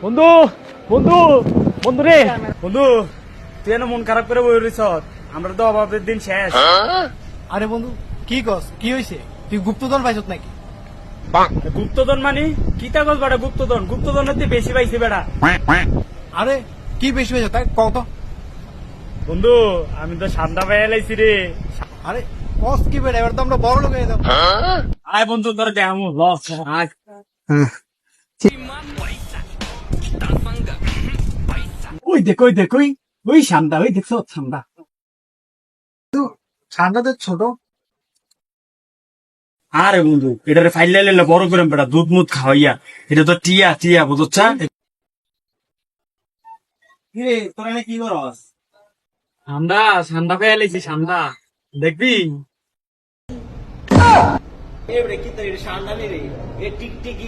বন্ধু বন্ধু বন্ধু রে বন্ধু, তুই এনে মন খারাপ করে বই রইছ। আমরা তো অভাবের দিন শেষ। আরে বন্ধু কি কস, কি হয়েছে? তুই গুপ্তধন পাইছত নাকি? গুপ্তধন মানে কি কাগজ বেটা? গুপ্তধন গুপ্তধনের দিয়ে বেশি পাইছি বেটা। আরে কি বেশি হয়েছে তাই কত? বন্ধু আমি তো সান্দা পাইয়া লাইছি রে। আরে কস কি বেড়ে, এবার তো আমরা বড় লোক হয়ে যাবো। আয় বন্ধু তোর দেখামু লস। আয় ওই দেখ ওই দেখ ওই ওই সান্দা, ওই দেখছো সান্দা। ঠান্ডাতে ছোট। আরে বন্ধু এটারে ফাইল লাইলে বড় করে বেটা, দুধ মুধ খাওয়াইয়া। এটা তো টিয়া টিয়া বুঝছা। তোরা কি করস? সান্দা সান্দা পেয়ে লাইছি সান্দা, দেখবি? এবারে কি তোর সান্ডা রে এ টিকটিকি